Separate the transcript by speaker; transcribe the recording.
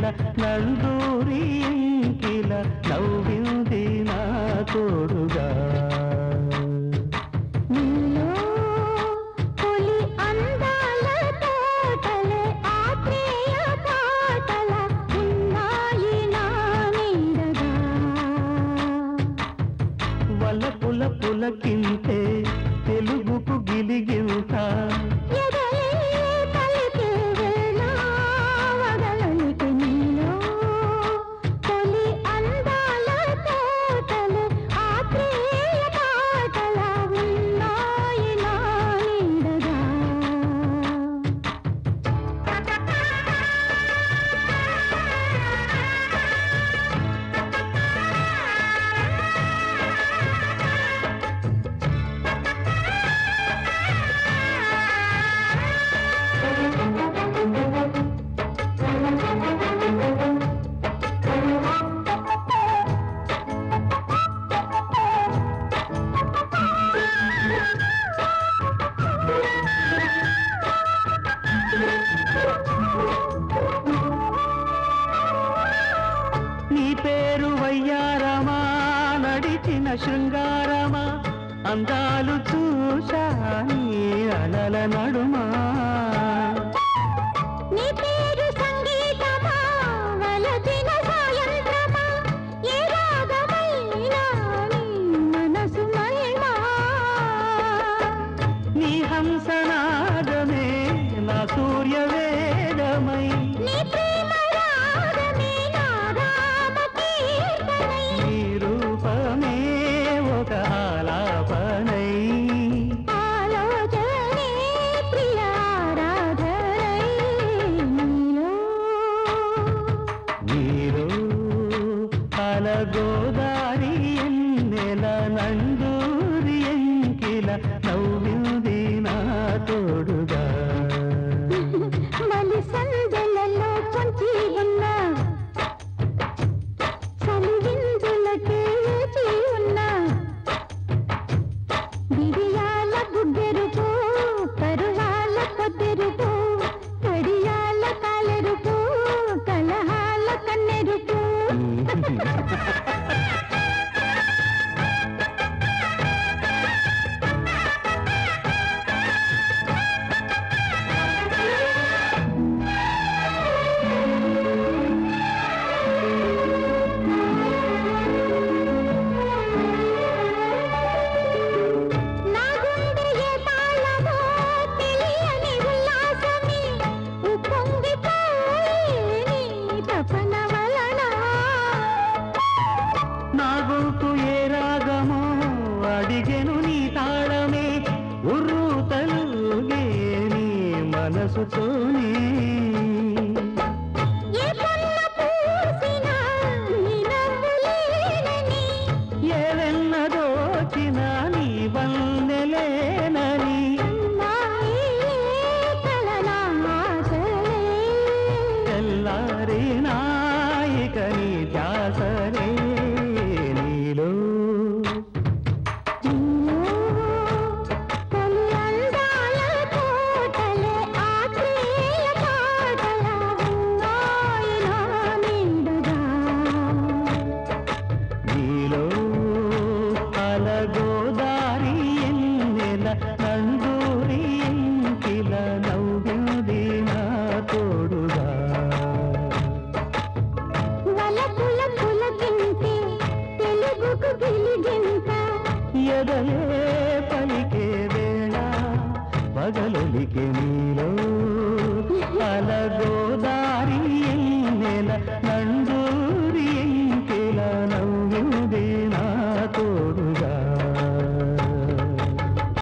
Speaker 1: నెల నందూరి ఇంకిల నవ్వింది నా తోడుగా వలపుల పులకింతే తెలుగుకు గిలిగింత నీ పేరు వయ్యారమా నడిచిన శృంగారమా అందాలు చూశా నీ అలల నడుమా
Speaker 2: నీ పేరు సంగీతమా వలచిన సాయంత్రమా ఏ రాగమైనా నీ మనసు మహిమా
Speaker 1: నీ హంసనాదమే నా సూర్య వేదమై
Speaker 2: నీ ప్రేమ రాగమే నా రామ కీర్తనై
Speaker 1: నీ రూపమే ఒక ఆలాపనై
Speaker 2: ఆలోచనే ప్రియ ఆరాధనై
Speaker 1: నీలో అలగోదారి ఎన్నెల నందూరి ఎంకిల నవ్వింది నా తోడుగా
Speaker 2: మలి సందెలలో పొంచి ఉన్న చలివిందులకే వేచి ఉన్న బిడియాల బుగ్గెరుపు పరువాల పొద్దెరుపు కడియాల కాలెరుపు కలహాల కన్నెరుపు నా గుండె ఏ తాళమో తెలియని ఉల్లాసమే ఉప్పొంగిపోయి నీ తపన వలన
Speaker 1: నా గొంతు ఏ రాగమో అడిగెను నీ తాళమే ఉర్రు తలుగే నీ మనసుతోనే
Speaker 2: ఏ పొన్న పూసినా నీ నవ్వులేనని
Speaker 1: ఏ వెన్న దోచిన నీ వన్నెలేనని
Speaker 2: నాయే కలనా ఆశలే
Speaker 1: తెల్లారి నాయిక నీ ధ్యాసరే నీలో
Speaker 2: తొలి అందాల కోటలే ఆత్రేయ పాటల ఉన్నాయి నా నీడగా
Speaker 1: నీలో అలగోదారి ఎన్నెల నందూరి ఇంకిల నవ్వింది నా తోడుగా
Speaker 2: వలపుల పులకింతే తెలుగుకు గిలిగింత
Speaker 1: ఎదలే పలికే వేళ పగలొలికే నీ